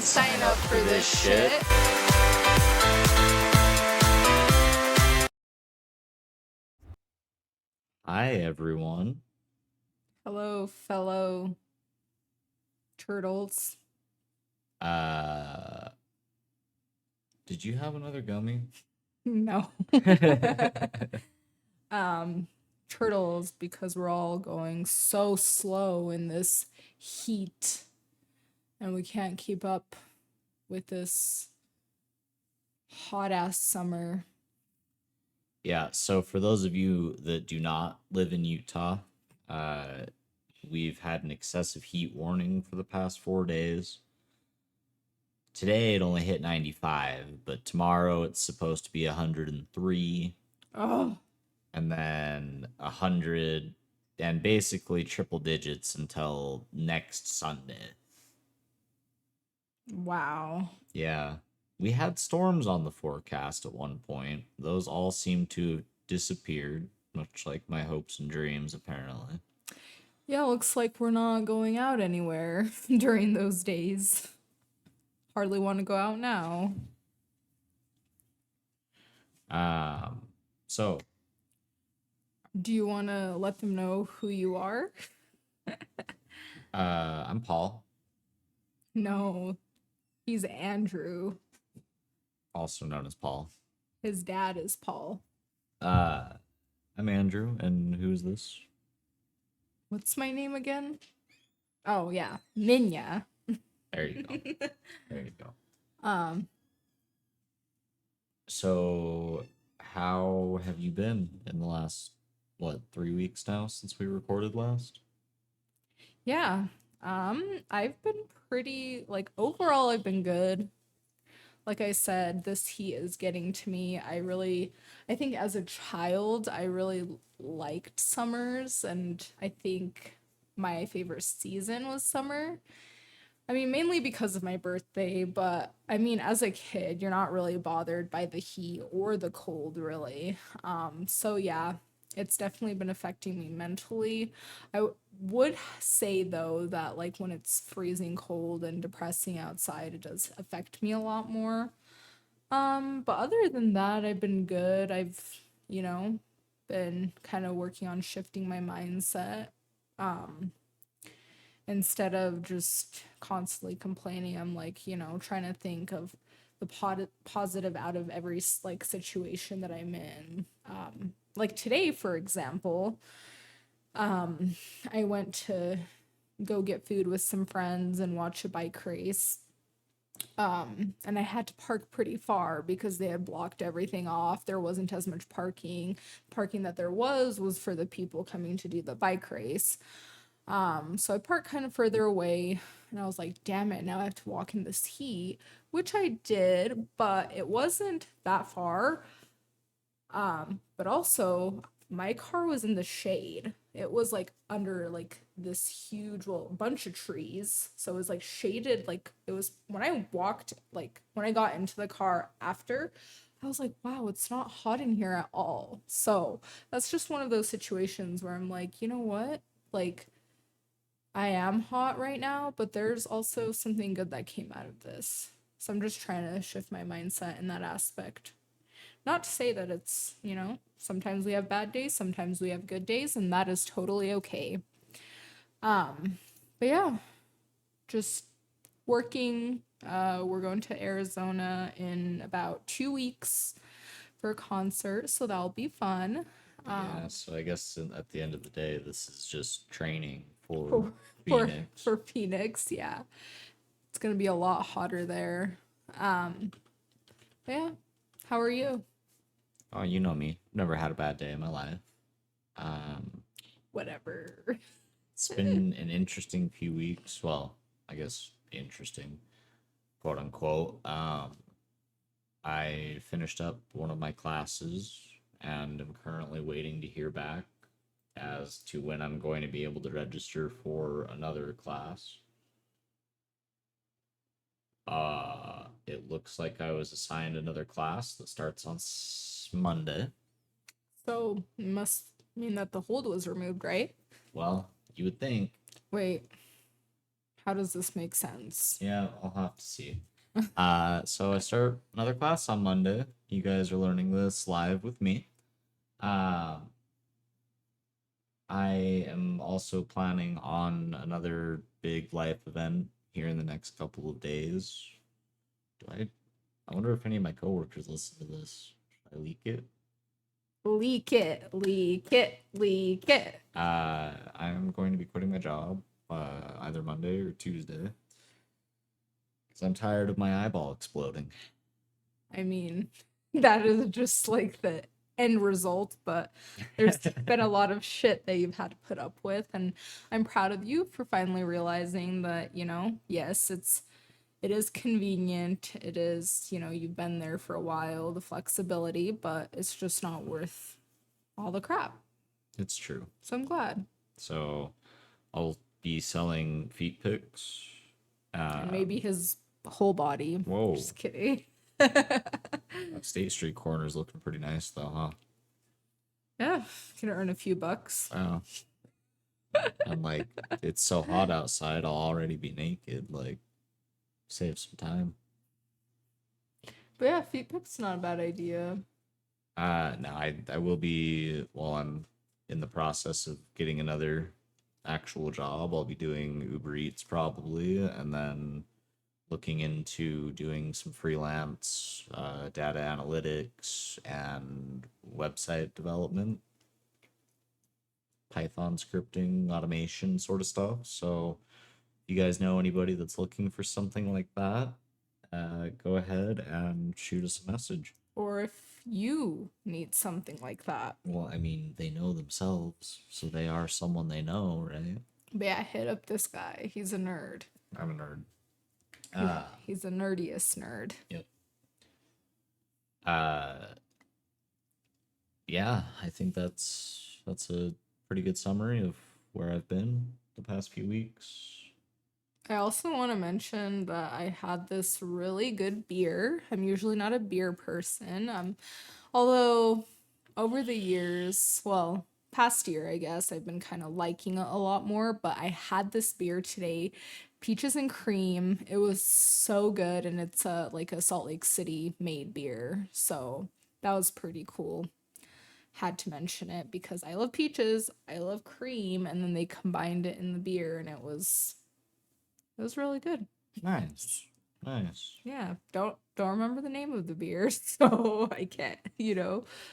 didn't sign up for this shit. Hi, everyone. Hello, fellow turtles. Uh, did you have another gummy? No. Turtles, because we're all going so slow in this heat and we can't keep up with this hot ass summer. Yeah, so for those of you that do not live in Utah, we've had an excessive heat warning for the past 4 days. Today it only hit 95, but tomorrow it's supposed to be 103, Oh, and then 100, and basically triple digits until next Sunday. wow. Yeah. We had storms on the forecast at one point. Those all seem to have disappeared, much like my hopes and dreams, apparently. Yeah, looks like we're not going out anywhere during those days. Hardly want to go out now. Um, so, Do you want to let them know who you are? I'm Paul, No, he's Andrew. also known as Paul. His dad is Paul. Uh, I'm Andrew, and who's this? What's my name again? Oh yeah, Minya. There you go. There you go. Um, So, how have you been in the last, 3 weeks now since we recorded last? yeah. I've been pretty like overall I've been good. Like I said, this heat is getting to me. I think as a child, I really liked summers, and I think my favorite season was summer. I mean, mainly because of my birthday, but I mean, as a kid, you're not really bothered by the heat or the cold, really. So yeah, it's definitely been affecting me mentally. Would say though that like when it's freezing cold and depressing outside, it does affect me a lot more. But other than that, I've been good. I've, you know, been kind of working on shifting my mindset. Um, Instead of just constantly complaining, I'm like, trying to think of the positive out of every like situation that I'm in. Like today, for example, I went to go get food with some friends and watch a bike race. And I had to park pretty far because they had blocked everything off. There wasn't as much parking. Parking that there was for the people coming to do the bike race. So I parked kind of further away and I was like, damn it, now I have to walk in this heat, which I did, but it wasn't that far. But also my car was in the shade. It was like under like this huge, well, bunch of trees. So it was like shaded, like it was when I walked, like when I got into the car after, I was like, wow, it's not hot in here at all. So that's just one of those situations where I'm like, you know what? Like, I am hot right now, but there's also something good that came out of this. So I'm just trying to shift my mindset in that aspect. Not to say that it's, sometimes we have bad days, sometimes we have good days, and that is totally okay. But yeah, just working. We're going to Arizona in about 2 weeks for a concert, so that'll be fun. Yeah, so I guess at the end of the day, this is just training for For for, Phoenix. for Phoenix, yeah. It's gonna be a lot hotter there. But yeah. How are you? Oh, you know me. Never had a bad day in my life. Um, Whatever. it's been an interesting few weeks. Well, I guess interesting, quote unquote. I finished up one of my classes and am currently waiting to hear back as to when I'm going to be able to register for another class. It looks like I was assigned another class that starts on Monday. So must mean that the hold was removed, right? Well, you would think. Wait. How does this make sense? Yeah, I'll have to see. So I start another class on Monday. You guys are learning this live with me. Um, I am also planning on another big life event here in the next couple of days. Do I wonder if any of my coworkers listen to this. Should I leak it? Leak it, leak it, leak it. I'm going to be quitting my job either Monday or Tuesday because I'm tired of my eyeball exploding. I mean, that is just like the end result, but there's been a lot of shit that you've had to put up with, and I'm proud of you for finally realizing that, yes, it is convenient. It is, you've been there for a while, the flexibility, but it's just not worth all the crap. It's true. So I'm glad. So I'll be selling feet pics. And maybe his whole body. Whoa. Just kidding. State Street corner is looking pretty nice though, huh? Yeah, can earn a few bucks. Wow. And like, it's so hot outside, I'll already be naked. Like, save some time. But yeah, feet pics not a bad idea. No, I will be while I'm in the process of getting another actual job. I'll be doing Uber Eats probably, and then looking into doing some freelance data analytics and website development, Python scripting, automation sort of stuff. So, if you guys know anybody that's looking for something like that, go ahead and shoot us a message. Or if you need something like that. Well, I mean, they know themselves, so they are someone they know, right? But yeah, hit up this guy. He's a nerd. I'm a nerd. He's the nerdiest nerd. Yep. Yeah, I think that's a pretty good summary of where I've been the past few weeks. I also want to mention that I had this really good beer. I'm usually not a beer person. Although over the years, well, past year, I guess, I've been kind of liking it a lot more, but I had this beer today, peaches and cream. It was so good, and it's like a Salt Lake City made beer. So that was pretty cool. Had to mention it because I love peaches, I love cream, and then they combined it in the beer and it was really good. Nice. Nice. Yeah, don't remember the name of the beer, so I can't,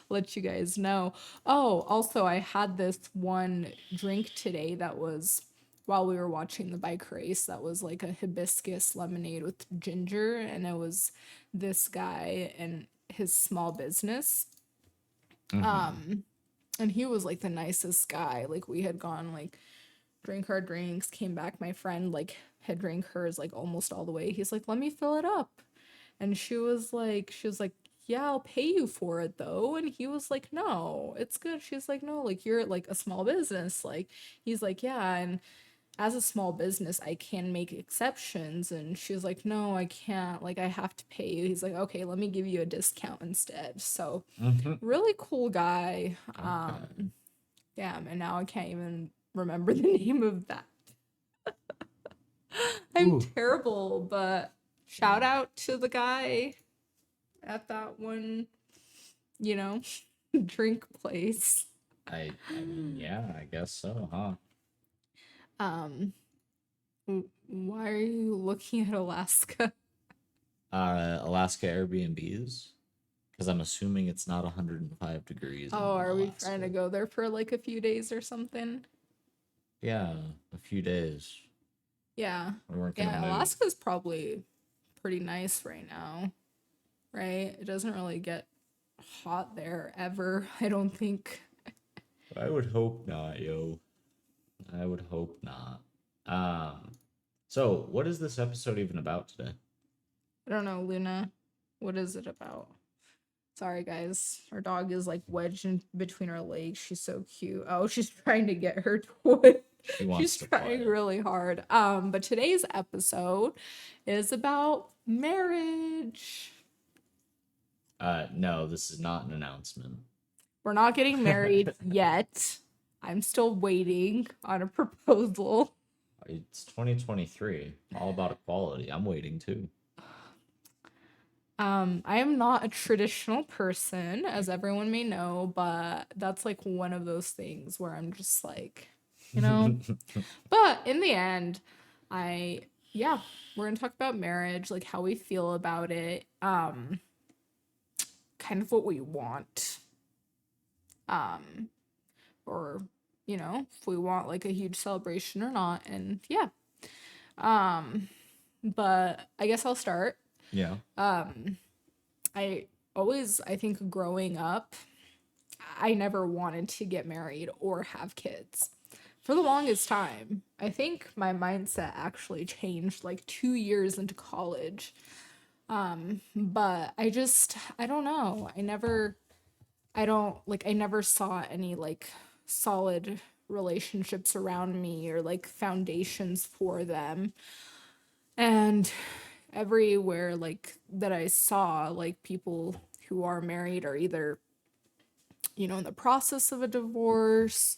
let you guys know. Oh, also I had this one drink today that was while we were watching the bike race that was like a hibiscus lemonade with ginger, and it was this guy and his small business. Mm-hmm. And he was like the nicest guy. Like we had gone like drank our drinks, came back. My friend like had drank hers like almost all the way. He's like, "Let me fill it up." And she was like, "Yeah, I'll pay you for it though." And he was like, "No, it's good." She's like, "No, like you're like a small business." Like he's like, "Yeah, and as a small business, I can make exceptions." And she was like, "No, I can't. Like I have to pay you." He's like, "Okay, let me give you a discount instead." So, Mm-hmm. really cool guy. Okay. Damn, and now I can't even remember the name of that. I'm Ooh. terrible, but shout out to the guy at that one, you know, drink place. I mean, yeah, I guess so, huh? Um, why are you looking at Alaska? Alaska Airbnbs, because I'm assuming it's not 105 degrees in Oh, are we trying to Alaska. go there for like a few days or something? Yeah, a few days. Yeah. We weren't gonna Yeah, move. Alaska's probably pretty nice right now, right? It doesn't really get hot there ever, I don't think. I would hope not, yo. I would hope not. So what is this episode even about today? I don't know, Luna. What is it about? Sorry, guys. Our dog is like wedged in between our legs. She's so cute. Oh, she's trying to get her toy. She wants She's to trying play. really hard. But today's episode is about marriage. No, this is not an announcement. We're not getting married yet. I'm still waiting on a proposal. It's 2023. All about equality. I'm waiting too. I am not a traditional person, as everyone may know, but that's like one of those things where I'm just like, you know. But in the end, I yeah, we're gonna talk about marriage, like how we feel about it, kind of what we want, um, or if we want like a huge celebration or not, and yeah. Um, but I guess I'll start. Yeah. Um, I think growing up, I never wanted to get married or have kids. For the longest time, I think my mindset actually changed like 2 years into college. But I don't know. I never saw any like solid relationships around me or like foundations for them. And everywhere like that I saw, like people who are married are either, in the process of a divorce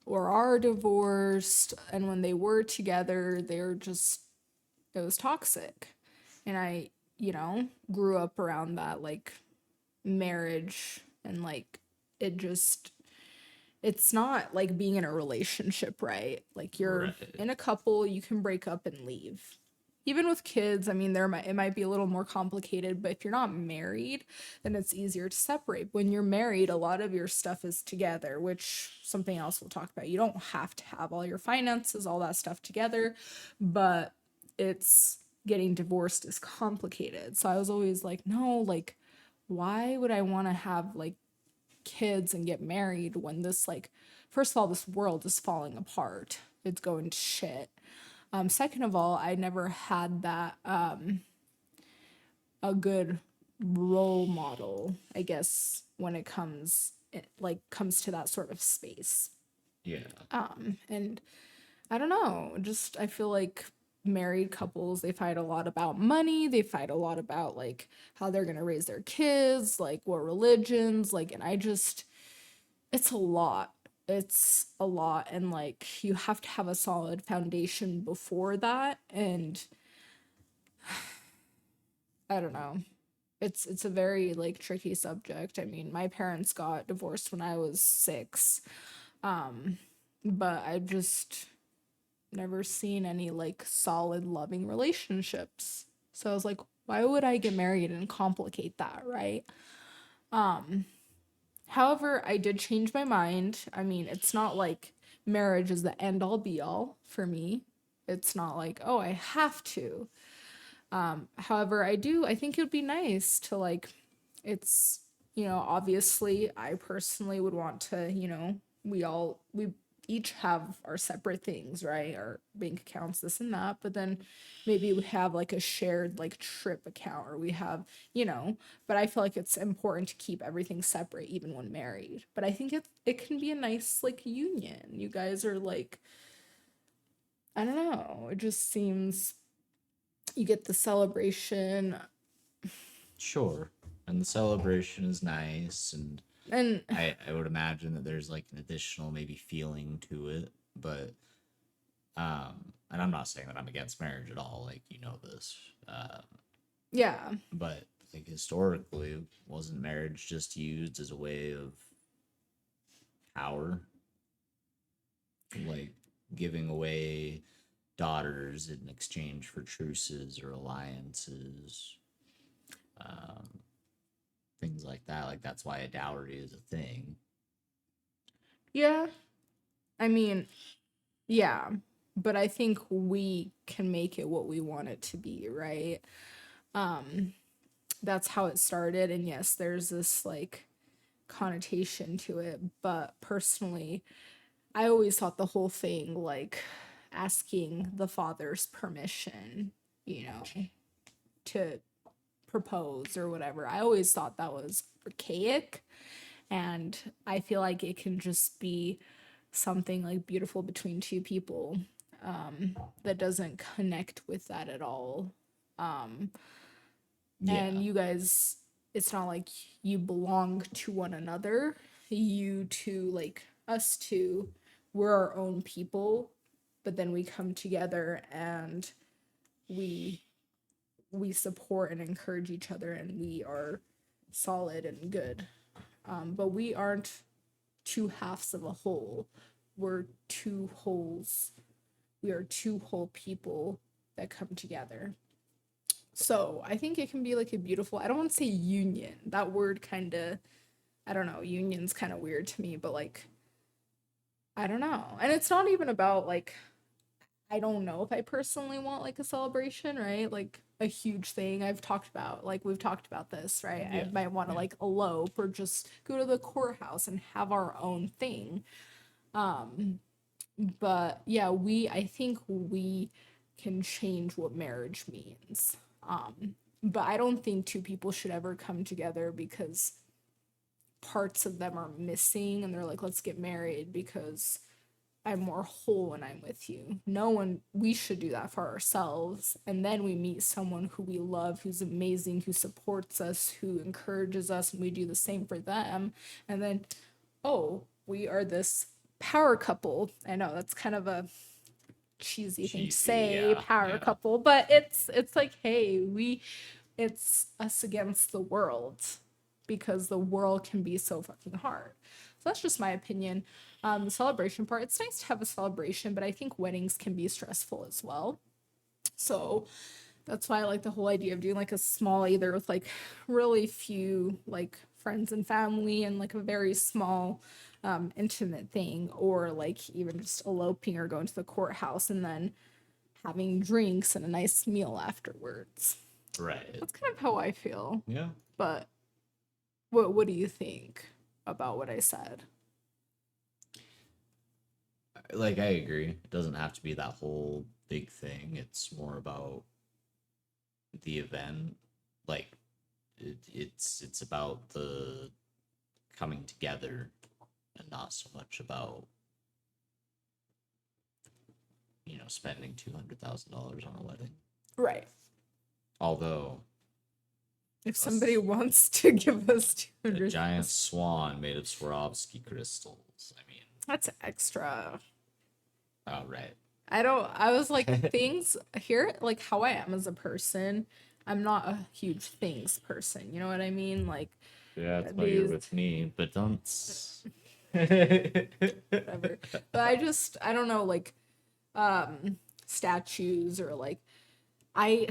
or are divorced. And when they were together, it was toxic. And I, grew up around that like marriage and like it just, it's not like being in a relationship, right? Like you're Right. in a couple, you can break up and leave. Even with kids, I mean, it might be a little more complicated, but if you're not married, then it's easier to separate. When you're married, a lot of your stuff is together, which something else we'll talk about. You don't have to have all your finances, all that stuff together, but it's getting divorced is complicated. So I was always like, no, like, why would I want to have like kids and get married when this like first of all this world is falling apart, it's going to shit. Second of all, I never had that a good role model, I guess, when it comes to that sort of space. Yeah. And I don't know, just I feel like married couples, they fight a lot about money, they fight a lot about like how they're going to raise their kids, like what religions, like, and I just it's a lot. It's a lot, and like you have to have a solid foundation before that, and I don't know. It's a very like tricky subject. I mean, my parents got divorced when I was 6. Um but I've just never seen any like solid loving relationships. So I was like, why would I get married and complicate that, right? Um However, I did change my mind. I mean, it's not like marriage is the end all be all for me. It's not like, oh, I have to. However, I think it would be nice to like, it's, obviously, I personally would want to, we each have our separate things, right? Our bank accounts, this and that. But then maybe we have like a shared like trip account or we have, but I feel like it's important to keep everything separate even when married. But I think it can be a nice like union. You guys are like, I don't know, it just seems you get the celebration Sure. And the celebration is nice, and and I would imagine that there's like an additional maybe feeling to it, but and I'm not saying that I'm against marriage at all, like you know this. yeah. But like historically, wasn't marriage just used as a way of power? Like giving away daughters in exchange for truces or alliances, um, things like that. Like that's why a dowry is a thing. Yeah. I mean, yeah. But I think we can make it what we want it to be, right? Um that's how it started, and yes, there's this like connotation to it, but personally, I always thought the whole thing like asking the father's permission, you know, to propose or whatever. I always thought that was archaic, and I feel like it can just be something like beautiful between two people that doesn't connect with that at all. And Yeah. you guys, it's not like you belong to one another. You two, like us two, we're our own people. but then we come together and we we support and encourage each other, and we are solid and good. But we aren't two halves of a whole. We're two wholes. We are two whole people that come together. So I think it can be like a beautiful, I don't want to say union. That word kind of, I don't know, union's kind of weird to me, but like, I don't know. And it's not even about like, I don't know if I personally want like a celebration, right? Like a huge thing I've talked about, like we've talked about this, right? I Yeah. might want to Yeah. like elope or just go to the courthouse and have our own thing. But yeah, I think we can change what marriage means. But I don't think two people should ever come together because parts of them are missing and they're like, let's get married because I'm more whole when I'm with you. No one, we should do that for ourselves. And then we meet someone who we love, who's amazing, who supports us, who encourages us, and we do the same for them. And then, oh, we are this power couple. I know that's kind of a cheesy thing to Cheesy. say, Yeah. power Yeah. couple, but it's like, hey, it's us against the world because the world can be so fucking hard. So that's just my opinion. The celebration part, it's nice to have a celebration, but I think weddings can be stressful as well. So that's why I like the whole idea of doing like a small, either with like really few like friends and family and like a very small intimate thing, or like even just eloping or going to the courthouse and then having drinks and a nice meal afterwards. Right. That's kind of how I feel. Yeah. But what do you think about what I said? Like, I agree. It doesn't have to be that whole big thing. It's more about the event. Like, it's about the coming together and not so much about spending $200,000 on a wedding. Right. Although If somebody wants to give us a 200, giant swan made of Swarovski crystals. I mean, that's extra. oh right. I was like, things here, like how I am as a person, I'm not a huge things person. You know what I mean? Like, Yeah, that's why you're these, with me. But don't. whatever. But I don't know, like, statues or like, I,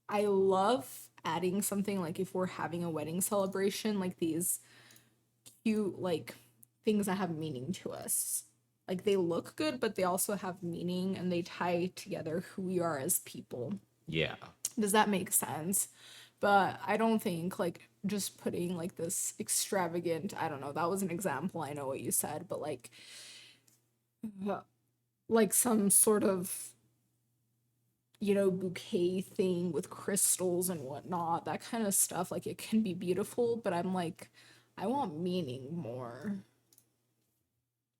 I love adding something like if we're having a wedding celebration, like these cute, like, things that have meaning to us. Like they look good, but they also have meaning and they tie together who we are as people. Yeah. Does that make sense? But I don't think like just putting like this extravagant, I don't know, that was an example. I know what you said, but like some sort of, bouquet thing with crystals and whatnot, that kind of stuff, like it can be beautiful, but I'm like, I want meaning more.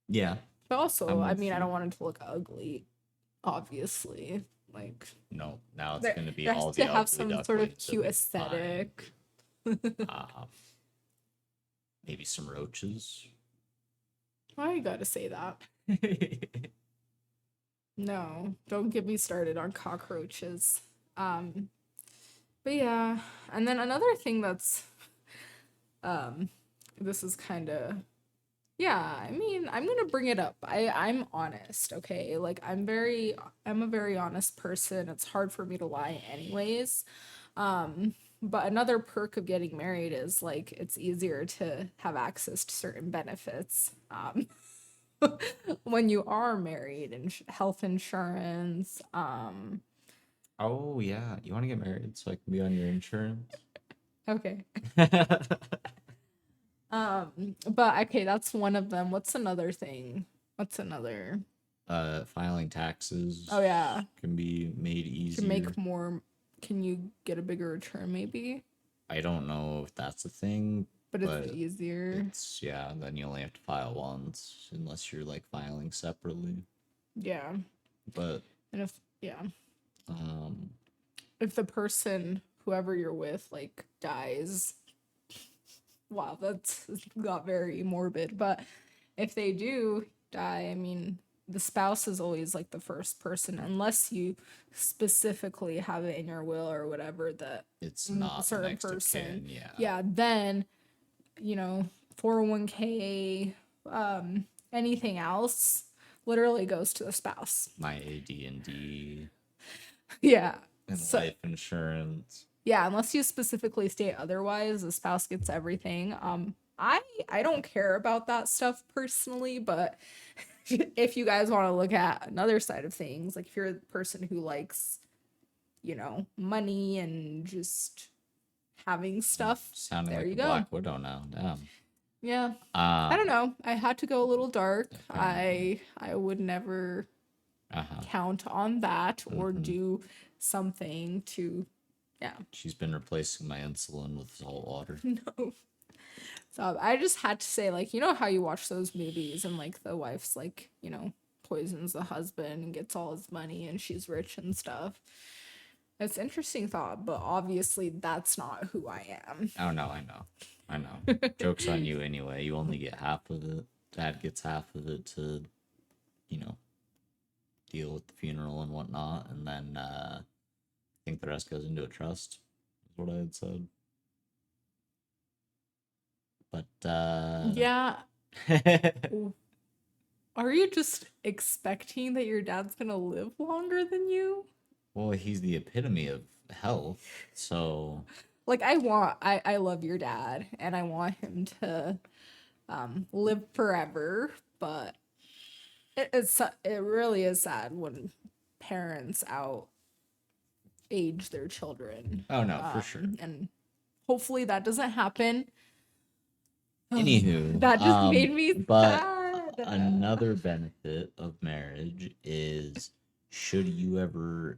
Yeah. But also, I'm I with mean, I you. don't want it to look ugly, obviously. Like, No, now it's there, going to be there has all to the have ugly some sort of ducklings that cute we can find. aesthetic. Maybe some roaches. Why you gotta say that? No, don't get me started on cockroaches. Um, but yeah, and then another thing that's um this is kind of, yeah, I mean, I'm gonna bring it up. I'm honest, okay? Like I'm a very honest person. It's hard for me to lie anyways. But another perk of getting married is like it's easier to have access to certain benefits. When you are married, and health insurance, Oh yeah, you want to get married so I can be on your insurance? okay. But okay, that's one of them. What's another thing? What's another? Filing taxes Oh yeah, can be made you can easier. make more. Can you get a bigger return maybe? I don't know if that's a thing, But it's but easier. it's yeah, then you only have to file once unless you're like filing separately. Yeah. But And if, yeah, um if the person, whoever you're with, like dies, wow, that's got very morbid. But if they do die, I mean, the spouse is always like the first person, unless you specifically have it in your will or whatever that It's a not the certain next of person, kin. Yeah. yeah, then, 401k, anything else literally goes to the spouse. My AD&D Yeah. and So, life insurance. yeah, unless you specifically state otherwise, the spouse gets everything. I don't care about that stuff personally, but if you guys want to look at another side of things, like if you're a person who likes, money and just having stuff, Sounding there like you a go. Black Widow now. Damn. Yeah. I don't Um, know. I had to go a little dark. apparently. I would never Uh-huh. count on that or Hmm. do something to, yeah. She's been replacing my insulin with salt water. No. So I just had to say, like, how you watch those movies and like the wife's like, poisons the husband and gets all his money and she's rich and stuff. It's interesting thought, but obviously that's not who I am. Oh no, I know. I know. Joke's on you anyway. You only get half of it. Dad gets half of it to, you know, deal with the funeral and whatnot, and then I think the rest goes into a trust, is what I had said. But Yeah. Are you just expecting that your dad's gonna live longer than you? well, he's the epitome of health, so Like I love your dad and I want him to live forever, but it really is sad when parents out age their children. oh no, for sure. And hopefully that doesn't happen. Anywho, That just made me but sad. another benefit of marriage is should you ever,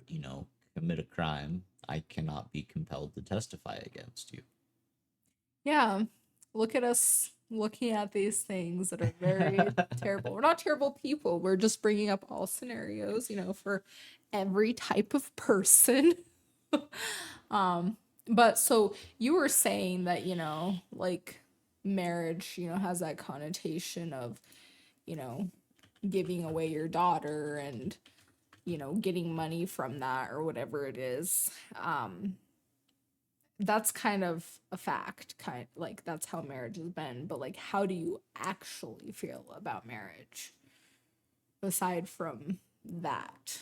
commit a crime, I cannot be compelled to testify against you. Yeah, look at us looking at these things that are very terrible. We're not terrible people. We're just bringing up all scenarios, for every type of person. But so you were saying that, like marriage, has that connotation of, you know, giving away your daughter and, getting money from that or whatever it is. That's kind of a fact, kind like that's how marriage has been, but like how do you actually feel about marriage aside from that?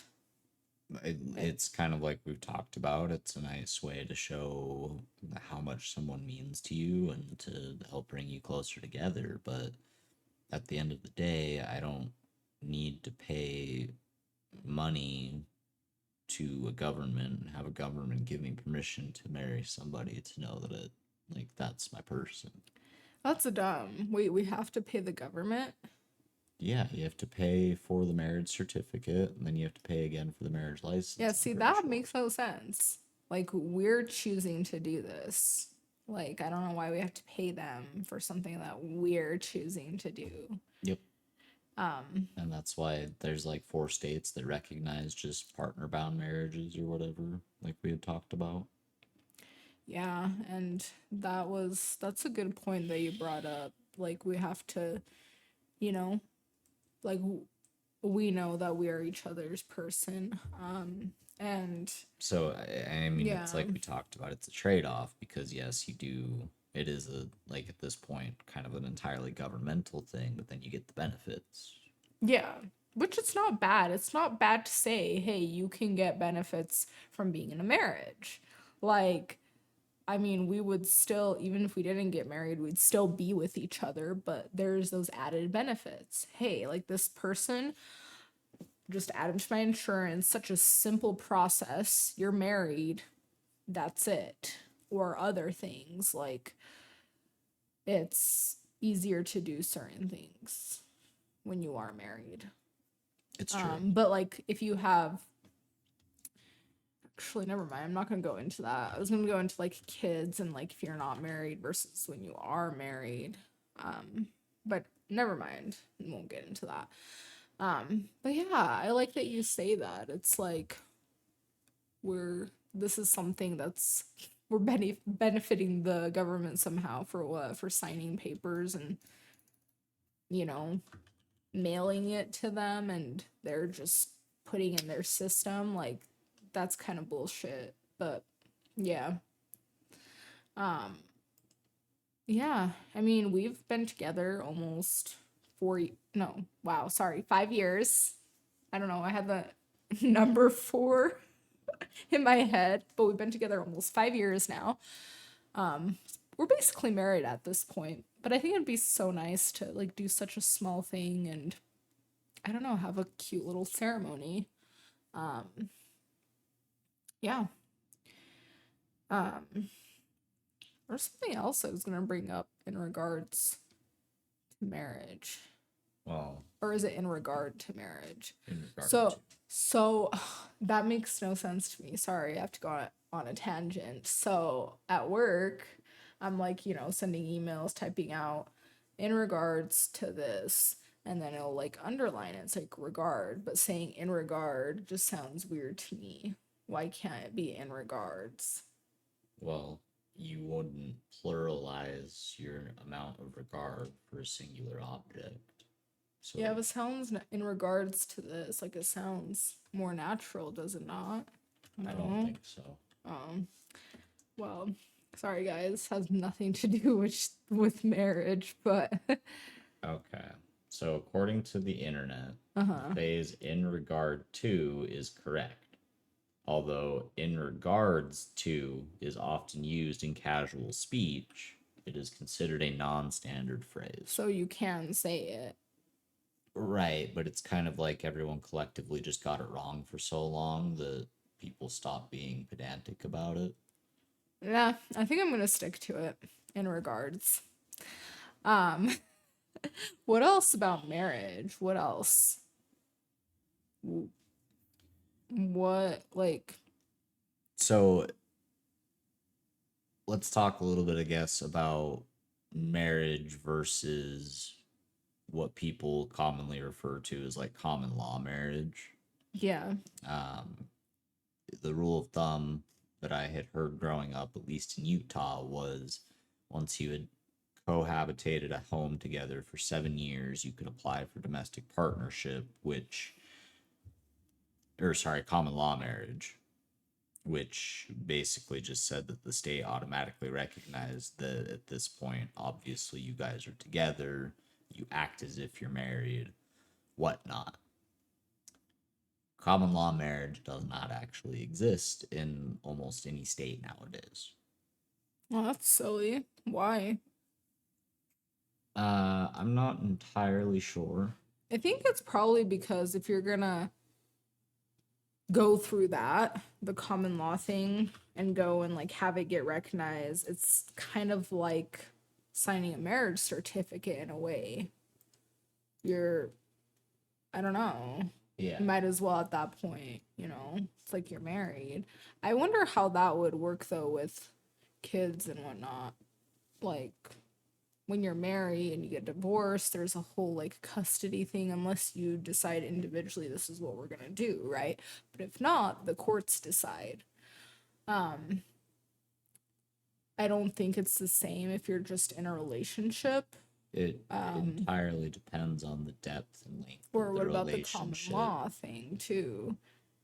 It's kind of like we've talked about. It's a nice way to show how much someone means to you and to help bring you closer together. But at the end of the day, I don't need to pay money to a government and have a government give me permission to marry somebody to know that that's my person. That's a dumb. Wait, we have to pay the government? Yeah, you have to pay for the marriage certificate, and then you have to pay again for the marriage license. Yeah, see, that makes no sense. Like, we're choosing to do this. Like, I don't know why we have to pay them for something that we're choosing to do. Yep. And that's why there's like 4 states that recognize just partner bound marriages or whatever, like we had talked about. Yeah, and that's a good point that you brought up. Like, we have to, you know, like we know that we are each other's person. And So I mean, yeah. it's like we talked about. It's a trade off because yes, you do. It is a like at this point kind of an entirely governmental thing, but then you get the benefits. Yeah, which it's not bad. It's not bad to say, hey, you can get benefits from being in a marriage. Like, I mean, we would still, even if we didn't get married, we'd still be with each other, but there's those added benefits. Hey, like this person just added to my insurance, such a simple process. You're married, that's it. Or other things, like it's easier to do certain things when you are married. It's true. But like if you have, actually never mind, I'm not gonna go into that. I was gonna go into like kids and like if you're not married versus when you are married. But never mind, we won't get into that. But yeah, I like that you say that. It's like this is something that's we're benefiting the government somehow for what? For signing papers and you know mailing it to them and they're just putting in their system, like that's kind of bullshit. But yeah. Um yeah, I mean, we've been together almost no, wow, sorry, 5 years. I don't know, I had the number four in my head, but we've been together almost 5 years now. Um, we're basically married at this point, but I think it'd be so nice to like do such a small thing and I don't know, have a cute little ceremony. Um, yeah. Um, there's something else I was gonna bring up in regards to marriage. Well, Or is it in regard to marriage? in regard to. So that makes no sense to me. Sorry, I have to go on a tangent. So at work, I'm like, sending emails, typing out in regards to this, and then it'll like underline it. It's like regard, but saying in regard just sounds weird to me. Why can't it be in regards? Well, you wouldn't pluralize your amount of regard for a singular object. Yeah, So but sounds in regards to this, like it sounds more natural, does it not? I don't No. think so. Um, well, sorry guys, has nothing to do with marriage, but Okay. So according to the internet, the uh-huh. phrase in regard to is correct. Although in regards to is often used in casual speech, it is considered a non standard phrase. So you can say it. Right, but it's kind of like everyone collectively just got it wrong for so long that people stopped being pedantic about it. Yeah, I think I'm gonna stick to it in regards. Um, what else about marriage? What else? What like So let's talk a little bit, I guess, about marriage versus what people commonly refer to as like common law marriage. yeah. Um, the rule of thumb that I had heard growing up, at least in Utah, was once you had cohabitated at home together for 7 years, you could apply for domestic partnership, or sorry, common law marriage, which basically just said that the state automatically recognized that at this point, obviously, you guys are together, you act as if you're married, whatnot. Common law marriage does not actually exist in almost any state nowadays. Well, that's silly. Why? I'm not entirely sure. I think it's probably because if you're gonna go through that, the common law thing, and go and like have it get recognized, it's kind of like signing a marriage certificate in a way. You're, I don't know, Yeah, you might as well at that point, it's like you're married. I wonder how that would work though with kids and whatnot. Like when you're married and you get divorced, there's a whole like custody thing unless you decide individually this is what we're gonna do, right? But if not, the courts decide. Um, I don't think it's the same if you're just in a relationship. it Um, entirely depends on the depth and length or of the what about the common relationship. law thing too?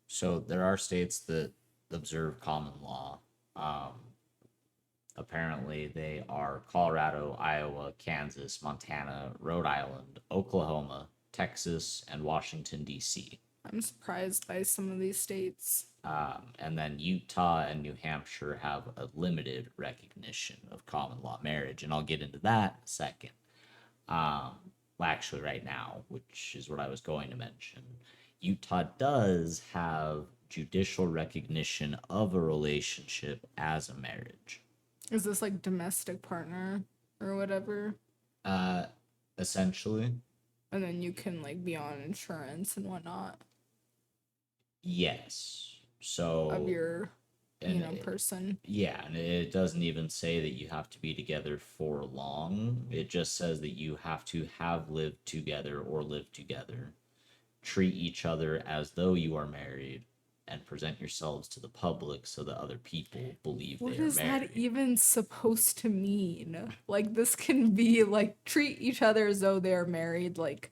So there are states that observe common law. Apparently, they are Colorado, Iowa, Kansas, Montana, Rhode Island, Oklahoma, Texas, and Washington, D.C. I'm surprised by some of these states. And then Utah and New Hampshire have a limited recognition of common law marriage. And I'll get into that in a second. Well, actually, right now, which is what I was going to mention. Utah does have judicial recognition of a relationship as a marriage. Is this like domestic partner or whatever? Uh, Essentially, And then you can like be on insurance and whatnot yes. of So, your, and person. yeah, and it doesn't even say that you have to be together for long. It just says that you have to have lived together or live together, treat each other as though you are married, and present yourselves to the public so that other people believe What they are is that married. even supposed to mean? Like this can be like treat each other as though they're married. Like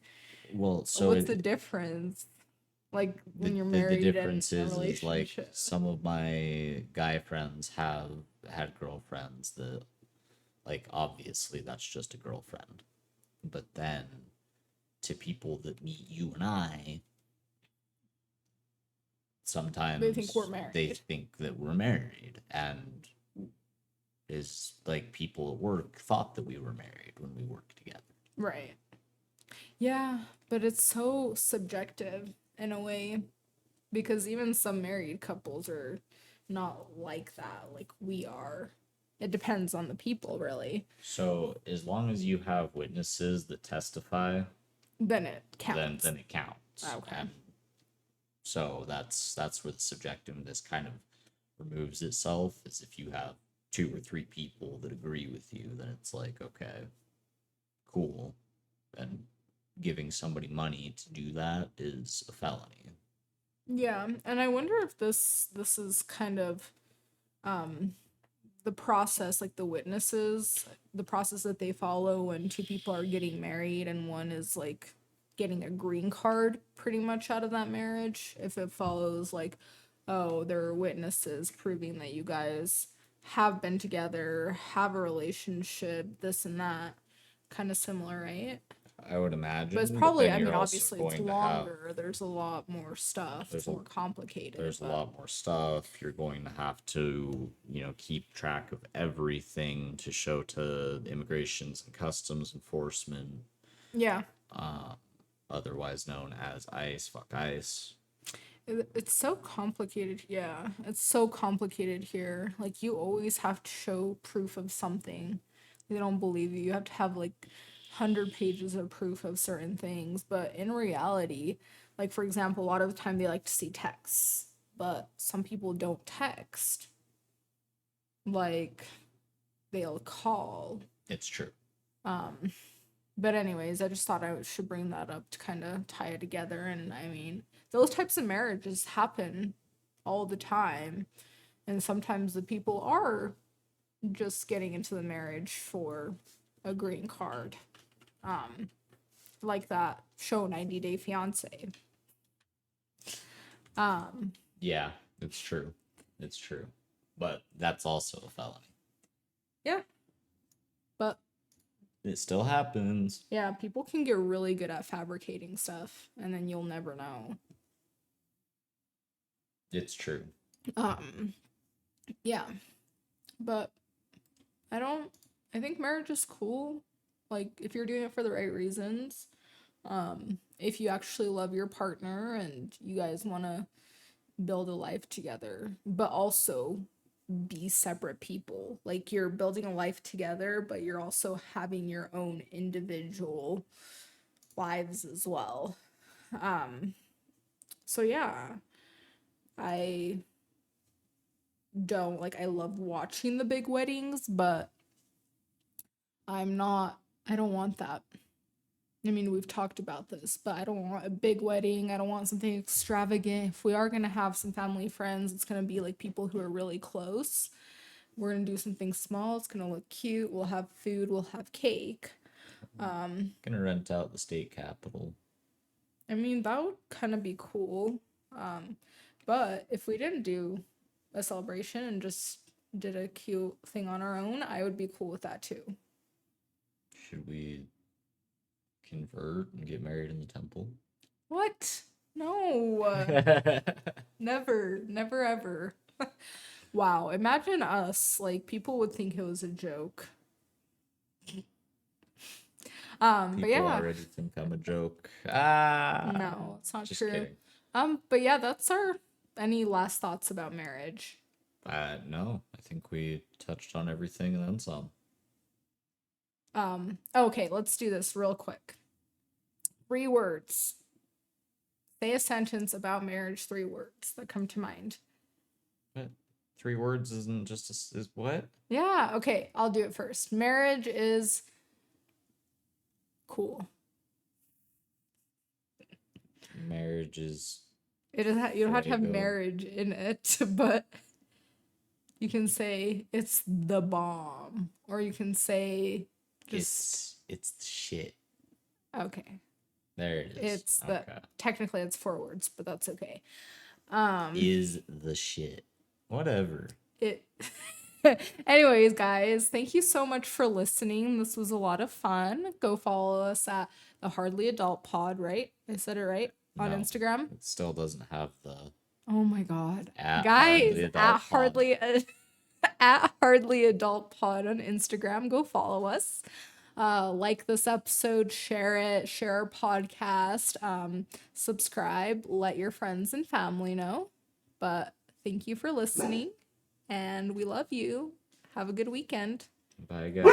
Well, so What's the it, difference? Like when you're the married and difference in a is like relationship. some of my guy friends have had girlfriends that, like, obviously that's just a girlfriend. But then to people that meet you and I, They think we're sometimes they married. think that we're married, and is like people at work thought that we were married when we worked together. Right. Yeah, but it's so subjective in a way because even some married couples are not like that, like we are. It depends on the people, really. So as long as you have witnesses that testify, Then it then counts. it counts. Okay. And so that's where the subjectiveness kind of removes itself, is if you have two or three people that agree with you, then it's like, okay, cool. And giving somebody money to do that is a felony. Yeah, and I wonder if this is kind of um the process, like the witnesses, the process that they follow when two people are getting married and one is like getting a green card pretty much out of that marriage. If it follows like, oh, there are witnesses proving that you guys have been together, have a relationship, this and that. Kind of similar, right? I would But it's imagine, but probably, then I mean, you're also obviously it's going to have longer. There's a lot more stuff. there's It's a more complicated, there's a but lot more stuff. You're going to have to, keep track of everything to show to immigrations and customs enforcement, yeah. uh, otherwise known as ICE. Fuck ICE. It's so complicated. Yeah, it's so complicated here. Like you always have to show proof of something. They don't believe you. You have to have like 100 pages of proof of certain things. But in reality, like for example, a lot of the time they like to see texts, but some people don't text. Like they'll call. It's true. Um, but anyways, I just thought I should bring that up to kind of tie it together. And I mean, those types of marriages happen all the time. And sometimes the people are just getting into the marriage for a green card. Like that show 90 Day Fiance. Um, Yeah, it's true. It's true. But that's also a felony. yeah. But It still happens. yeah, people can get really good at fabricating stuff and then you'll never know. It's true. Um, yeah. But I don't I think marriage is cool. Like if you're doing it for the right reasons. If you actually love your partner and you guys want to build a life together, but also be separate people. Like you're building a life together, but you're also having your own individual lives as well. So yeah, I don't like I love watching the big weddings, but I don't want that. I mean, we've talked about this, but I don't want a big wedding. I don't want something extravagant. If we are going to have some family friends, it's going to be like people who are really close. We're going to do something small. It's going to look cute. We'll have food, we'll have cake. Gonna rent out the state capitol. I mean, that would kind of be cool. But if we didn't do a celebration and just did a cute thing on our own, I would be cool with that too. Should we convert and get married in the temple? What? No. Never, never ever. Wow, imagine us. Like people would think it was a joke. But People yeah, already think I'm a joke. Ah, no, it's not just true. kidding. But yeah, that's our any last thoughts about marriage. No, I think we touched on everything and then some. Okay, let's do this real quick. 3 words. Say a sentence about marriage, 3 words that come to mind. What? 3 words isn't just is what? Yeah, okay, I'll do it first. Marriage is cool. Marriage is It is you don't have to have fuego. marriage in it, but you can say it's the bomb, or you can say just It's the shit. okay. There it is. It's Okay. technically it's 4 words, but that's okay. Is the shit. Whatever. It Anyways, guys, thank you so much for listening. This was a lot of fun. Go follow us at the Hardly Adult Pod, right? I said it right on No, Instagram. it still doesn't have the Oh my god. at Guys, Hardly Adult Pod. at Hardly Adult Pod on Instagram. Go follow us. Like this episode, share it, share our podcast, subscribe, let your friends and family know. But thank you for listening, and we love you. Have a good weekend. Bye, guys.